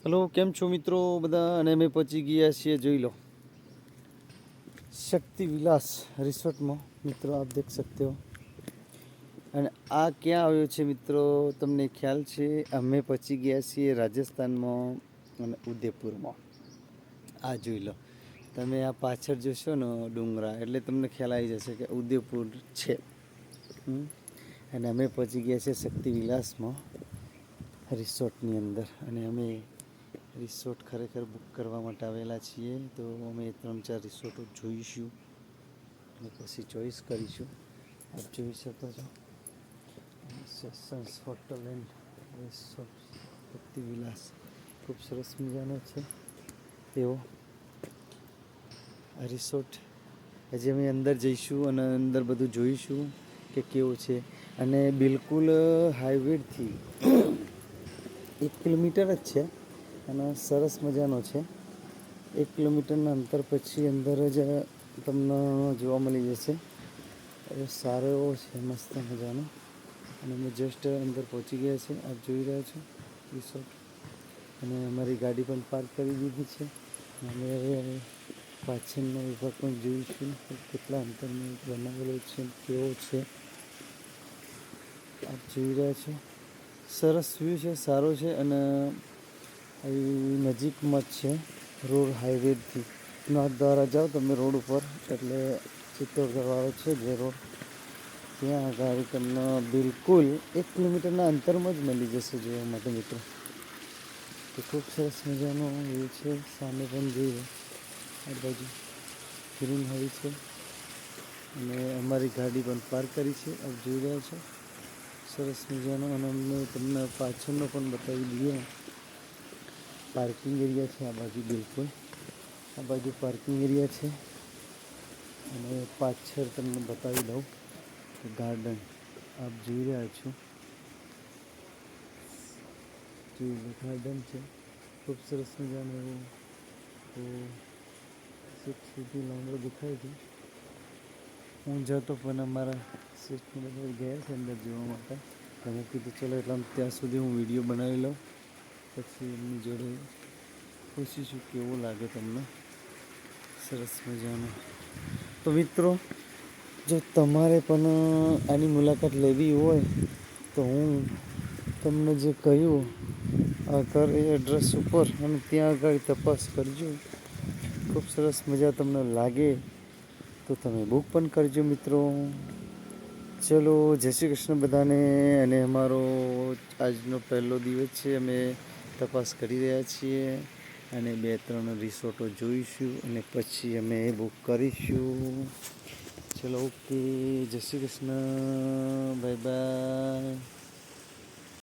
Hello, કેમ છો મિત્રો બધા? અને અમે પહોંચી ગયા છીએ, જોઈ લો, શક્તિ વિલાસ રિસોર્ટમાં મિત્રો, આપ દેખ सकते हो। અને આ ક્યાં આવ્યો છે મિત્રો, તમને ખ્યાલ છે? અમે પહોંચી ગયા છીએ રાજસ્થાનમાં અને ઉદયપુરમાં। આ જોઈ લો તમે, આ પાછળ જોશો ને ડુંગરા, એટલે તમને ખ્યાલ આવી જશે કે ઉદયપુર છે। અને અમે પહોંચી ગયા છીએ શક્તિ વિલાસમાં રિસોર્ટની અંદર। અને અમે રિસોર્ટ ખરેખર બુક કરવા માટે આવેલા છીએ, તો અમે 3-4 રિસોર્ટો જોઈશું અને પછી ચોઈસ કરીશું। આપ જોઈ શકો છો, સેશન્સ હોટલ એન્ડ રિસોર્ટ શક્તિ વિલાસ ખૂબ સરસ મજાનો છે એવો આ રિસોર્ટ। હજી અમે અંદર જઈશું અને અંદર બધું જોઈશું કે કેવું છે। અને બિલકુલ હાઈવેથી 1 કિલોમીટર જ છે અને સરસ મજાનો છે। 1 કિલોમીટરના અંતર પછી અંદર જ તમને જોવા મળી જશે। એ સારો એવો છે, મસ્ત મજાનો। અને અમે જસ્ટ અંદર પહોંચી ગયા છે, આપ જોઈ રહ્યા છો રિસોર્ટ। અને અમારી ગાડી પણ પાર્ક કરી દીધી છે। અમે હવે પાછળનો વિભાગ પણ જોઈશું કેટલા અંતરનો બનાવેલો છે, કેવો છે, આપ જોઈ રહ્યા છો। સરસ વ્યૂ છે, સારો છે અને એ નજીકમાં જ છે રોડ હાઈવેથી। નાથ દ્વારા જાઓ તમે રોડ ઉપર એટલે ચિત્તોડગઢવાળો છે જે રોડ, ત્યાં આગળ તમને બિલકુલ 1 કિલોમીટરના અંતરમાં જ મળી જશે જોવા માટે મિત્રો। તો ખૂબ સરસ મજાનો વ્યૂ છે। સામે પણ જોઈએ આ બાજુ ગ્રીન હોય છે અને અમારી ગાડી પણ પાર્ક કરી છે, આપ જોઈ રહ્યા છો સરસ મજાનો। અને અમને તમને પાછળનો પણ બતાવી દઈએ, પાર્કિંગ એરિયા છે આ બાજુ, બિલકુલ આ બાજુ પાર્કિંગ એરિયા છે। અને પાછળ તમને બતાવી દઉં ગાર્ડન, આપ જોઈ રહ્યા છો, ગાર્ડન છે ખૂબ સરસ મજાનું એવું। તો સીટ સુધી લાંબો દેખાય છે, હું જતો પણ અમારા સીટને બધા ગયા છે અંદર જોવા માટે। તમે કીધું ચલો એટલા ત્યાં સુધી હું વિડીયો બનાવી લઉં, પછી એમની જોડે પૂછીશું કેવું લાગે તમને, સરસ મજાનું। તો મિત્રો, જો તમારે પણ આની મુલાકાત લેવી હોય તો હું તમને જે કહ્યું આગળ એ એડ્રેસ ઉપર, અને ત્યાં આગળ તપાસ કરજો। ખૂબ સરસ મજા તમને લાગે તો તમે બુક પણ કરજો મિત્રો। ચલો, જય શ્રી કૃષ્ણ બધાને। અને અમારો આજનો પહેલો દિવસ છે, અમે તપાસ કરી રહ્યા છીએ અને 2-3 રિસોર્ટો જોઈશું અને પછી અમે બુક કરીશું। ચલો, ઓકે, જય શ્રી કૃષ્ણ, બાય બાય।